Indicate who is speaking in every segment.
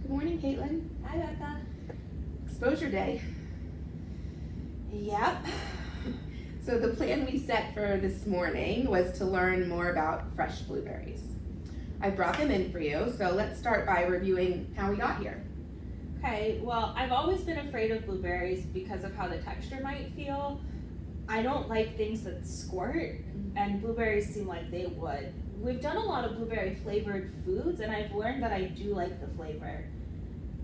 Speaker 1: Good morning, Caitlin.
Speaker 2: Hi, Becca.
Speaker 1: Exposure day.
Speaker 2: Yep.
Speaker 1: So the plan we set for this morning was to learn more about fresh blueberries. I brought them in for you, so let's start by reviewing how we got here.
Speaker 2: Okay, well, I've always been afraid of blueberries because of how the texture might feel. I don't like things that squirt, and blueberries seem like they would. We've done a lot of blueberry flavored foods, and I've learned that I do like the flavor.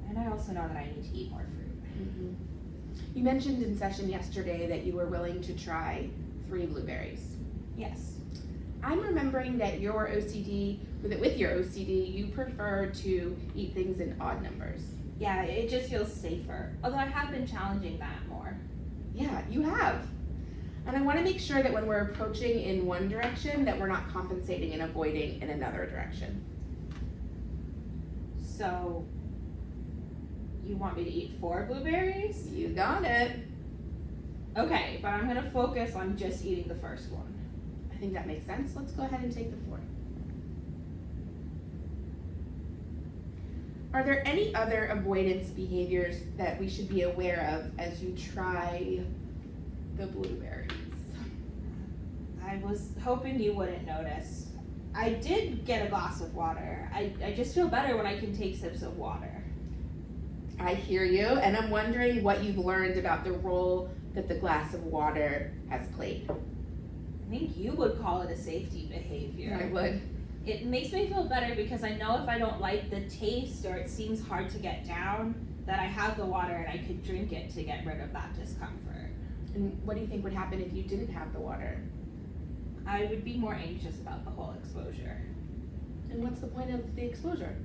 Speaker 2: And I also know that I need to eat more fruit.
Speaker 1: Mm-hmm. You mentioned in session yesterday that you were willing to try 3 blueberries.
Speaker 2: Yes.
Speaker 1: I'm remembering that with your OCD, you prefer to eat things in odd numbers.
Speaker 2: Yeah, it just feels safer. Although I have been challenging that more.
Speaker 1: Yeah, you have. And I want to make sure that when we're approaching in one direction, that we're not compensating and avoiding in another direction.
Speaker 2: So, you want me to eat 4 blueberries?
Speaker 1: You got it.
Speaker 2: Okay, but I'm gonna focus on just eating the first one.
Speaker 1: I think that makes sense. Let's go ahead and take the 4. Are there any other avoidance behaviors that we should be aware of as you try the blueberries?
Speaker 2: I was hoping you wouldn't notice. I did get a glass of water. I just feel better when I can take sips of water.
Speaker 1: I hear you, and I'm wondering what you've learned about the role that the glass of water has played.
Speaker 2: I think you would call it a safety behavior.
Speaker 1: I would.
Speaker 2: It makes me feel better because I know if I don't like the taste or it seems hard to get down, that I have the water and I could drink it to get rid of that discomfort.
Speaker 1: And what do you think would happen if you didn't have the water?
Speaker 2: I would be more anxious about the whole exposure.
Speaker 1: And what's the point of the exposure?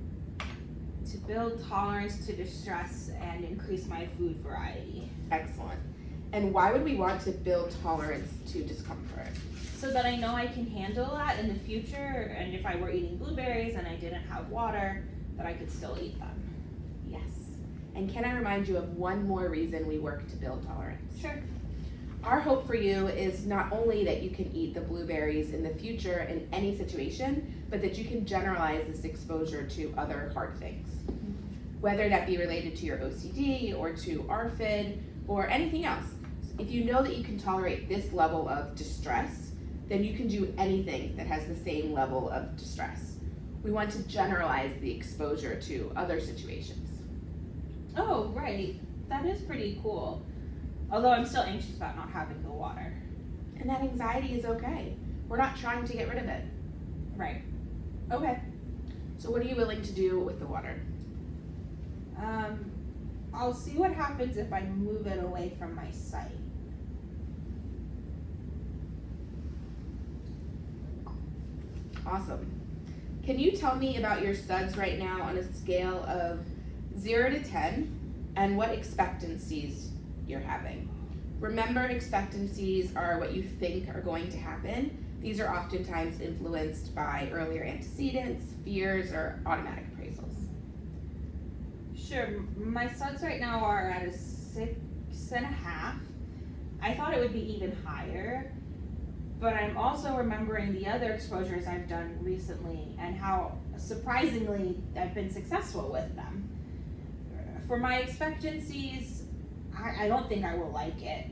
Speaker 2: To build tolerance to distress and increase my food variety.
Speaker 1: Excellent. And why would we want to build tolerance to discomfort?
Speaker 2: So that I know I can handle that in the future, and if I were eating blueberries and I didn't have water, that I could still eat them.
Speaker 1: Yes. And can I remind you of one more reason we work to build tolerance?
Speaker 2: Sure.
Speaker 1: Our hope for you is not only that you can eat the blueberries in the future in any situation, but that you can generalize this exposure to other hard things. Whether that be related to your OCD or to Arfid or anything else. If you know that you can tolerate this level of distress, then you can do anything that has the same level of distress. We want to generalize the exposure to other situations.
Speaker 2: Oh, right. That is pretty cool. Although I'm still anxious about not having the water.
Speaker 1: And that anxiety is okay. We're not trying to get rid of it.
Speaker 2: Right.
Speaker 1: Okay. So what are you willing to do with the water?
Speaker 2: I'll see what happens if I move it away from my sight.
Speaker 1: Awesome. Can you tell me about your suds right now on a scale of 0 to 10 and what expectancies you're having? Remember, expectancies are what you think are going to happen. These are oftentimes influenced by earlier antecedents, fears, or automatic appraisals.
Speaker 2: Sure, my suds right now are at a 6.5. I thought it would be even higher, but I'm also remembering the other exposures I've done recently and how surprisingly I've been successful with them. For my expectancies, I don't think I will like it.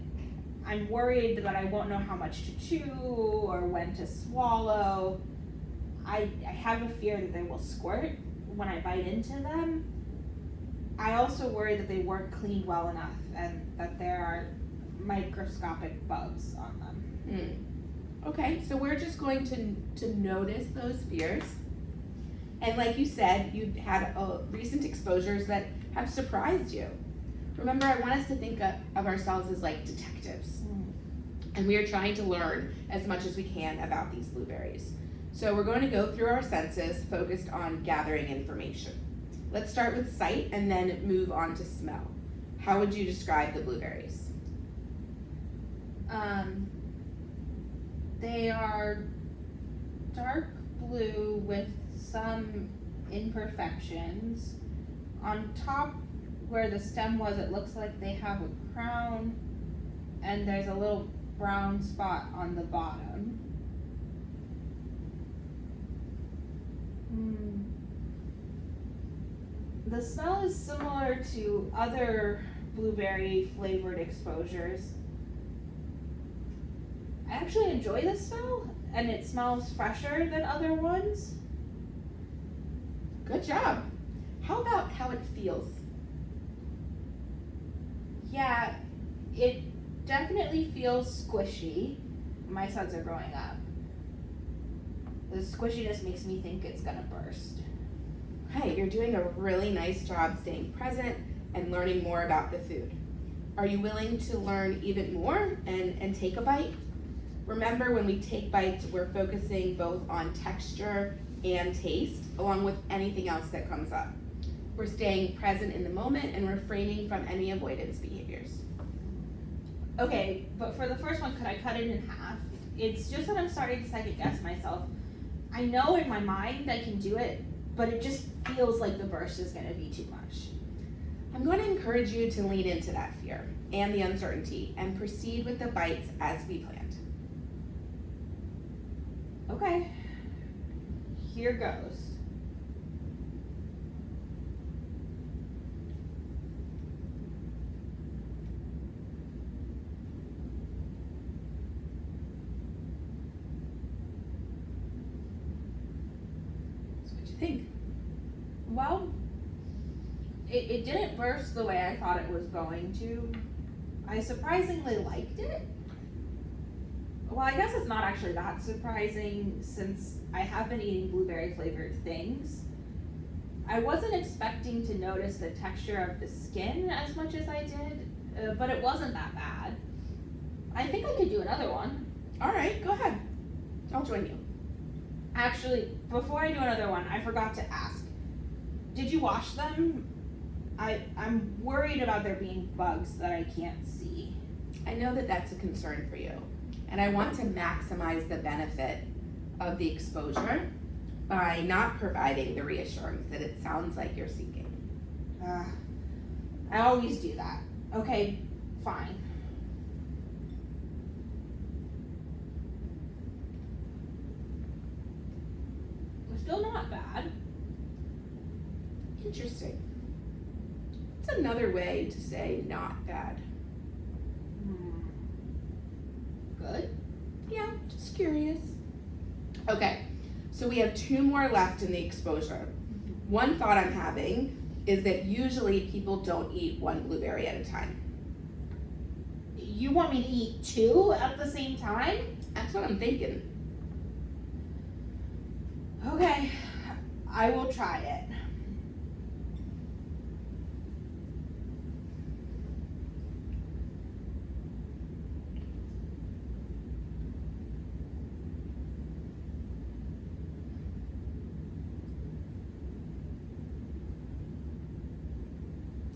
Speaker 2: I'm worried that I won't know how much to chew or when to swallow. I have a fear that they will squirt when I bite into them. I also worry that they weren't cleaned well enough and that there are microscopic bugs on them.
Speaker 1: Okay, so we're just going to notice those fears. And like you said, you've had recent exposures that have surprised you. Remember, I want us to think of ourselves as like detectives. And we are trying to learn as much as we can about these blueberries. So we're going to go through our senses focused on gathering information. Let's start with sight and then move on to smell. How would you describe the blueberries?
Speaker 2: They are dark blue with some imperfections. On top where the stem was, it looks like they have a crown, and there's a little brown spot on the bottom. The smell is similar to other blueberry flavored exposures. I actually enjoy the smell, and it smells fresher than other ones.
Speaker 1: Good job. How about how it feels?
Speaker 2: Yeah, it definitely feels squishy. My suds are growing up. The squishiness makes me think it's gonna burst.
Speaker 1: Hey, you're doing a really nice job staying present and learning more about the food. Are you willing to learn even more and take a bite? Remember, when we take bites, we're focusing both on texture and taste, along with anything else that comes up. We're staying present in the moment and refraining from any avoidance behaviors.
Speaker 2: Okay, but for the first one, could I cut it in half? It's just that I'm starting to second guess myself. I know in my mind I can do it, but it just feels like the burst is gonna be too much.
Speaker 1: I'm going to encourage you to lean into that fear and the uncertainty and proceed with the bites as we planned.
Speaker 2: Okay, here goes.
Speaker 1: So what'd you think?
Speaker 2: Well, it didn't burst the way I thought it was going to. I surprisingly liked it. Well, I guess it's not actually that surprising since I have been eating blueberry flavored things. I wasn't expecting to notice the texture of the skin as much as I did, but it wasn't that bad. I think I could do another one.
Speaker 1: All right, go ahead. I'll join you.
Speaker 2: Actually, before I do another one, I forgot to ask. Did you wash them? I'm worried about there being bugs that I can't see.
Speaker 1: I know that that's a concern for you, and I want to maximize the benefit of the exposure by not providing the reassurance that it sounds like you're seeking.
Speaker 2: I always do that. Okay, fine. It's still not bad.
Speaker 1: Interesting. It's another way to say not bad.
Speaker 2: Good.
Speaker 1: Yeah, just curious. Okay, so we have 2 more left in the exposure. One thought I'm having is that usually people don't eat 1 blueberry at a time.
Speaker 2: You want me to eat 2 at the same time?
Speaker 1: That's what I'm thinking.
Speaker 2: Okay, I will try it.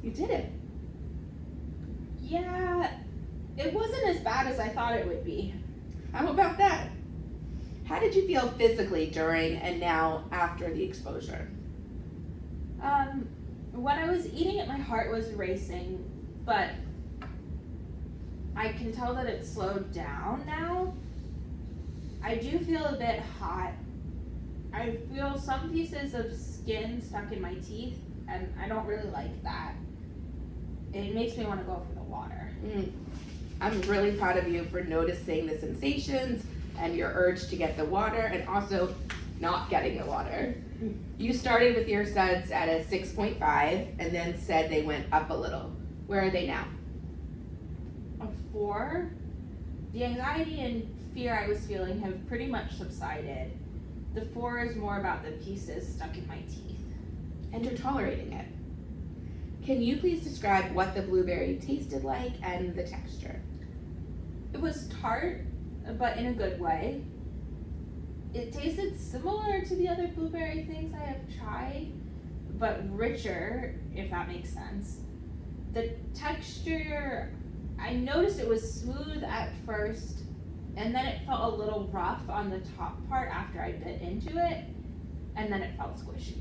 Speaker 1: You did it.
Speaker 2: Yeah, it wasn't as bad as I thought it would be.
Speaker 1: How about that? How did you feel physically during and now after the exposure?
Speaker 2: When I was eating it, my heart was racing, but I can tell that it slowed down now. I do feel a bit hot. I feel some pieces of skin stuck in my teeth, and I don't really like that. It makes me want to go for the water.
Speaker 1: I'm really proud of you for noticing the sensations and your urge to get the water, and also not getting the water. You started with your suds at a 6.5 and then said they went up a little. Where are they now?
Speaker 2: A 4. The anxiety and fear I was feeling have pretty much subsided. The 4 is more about the pieces stuck in my teeth.
Speaker 1: And you're tolerating it. Can you please describe what the blueberry tasted like and the texture?
Speaker 2: It was tart, but in a good way. It tasted similar to the other blueberry things I have tried, but richer, if that makes sense. The texture, I noticed it was smooth at first, and then it felt a little rough on the top part after I bit into it, and then it felt squishy.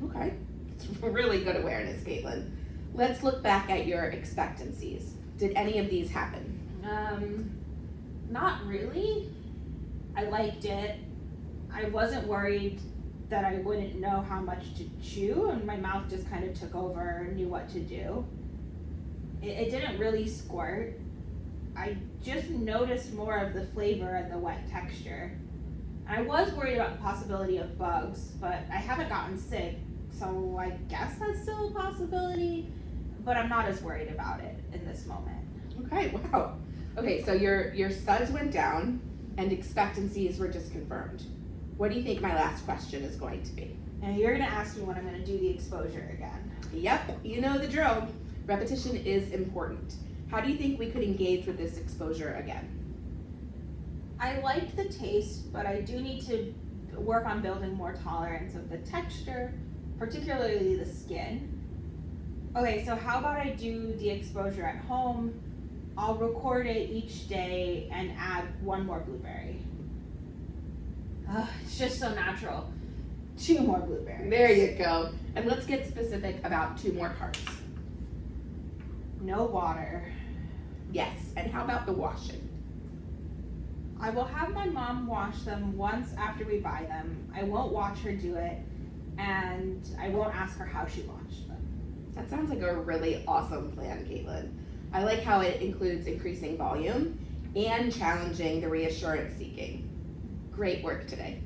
Speaker 1: Okay, it's really good awareness, Caitlin. Let's look back at your expectancies. Did any of these happen?
Speaker 2: Not really. I liked it. I wasn't worried that I wouldn't know how much to chew, and my mouth just kind of took over and knew what to do. It didn't really squirt. I just noticed more of the flavor and the wet texture. I was worried about the possibility of bugs, but I haven't gotten sick, so I guess that's still a possibility, but I'm not as worried about it in this moment.
Speaker 1: Okay, wow. Okay, so your suds went down and expectancies were just confirmed. What do you think my last question is going to be?
Speaker 2: And you're gonna ask me when I'm gonna do the exposure again.
Speaker 1: Yep, you know the drill. Repetition is important. How do you think we could engage with this exposure again?
Speaker 2: I liked the taste, but I do need to work on building more tolerance of the texture, particularly the skin. Okay, so how about I do the exposure at home? I'll record it each day and add one more blueberry. It's just so natural. 2 more blueberries.
Speaker 1: There you go. And let's get specific about 2 more parts.
Speaker 2: No water.
Speaker 1: Yes, and how about the washing?
Speaker 2: I will have my mom wash them once after we buy them. I won't watch her do it, and I won't ask her how she washed them.
Speaker 1: That sounds like a really awesome plan, Caitlin. I like how it includes increasing volume and challenging the reassurance seeking. Great work today.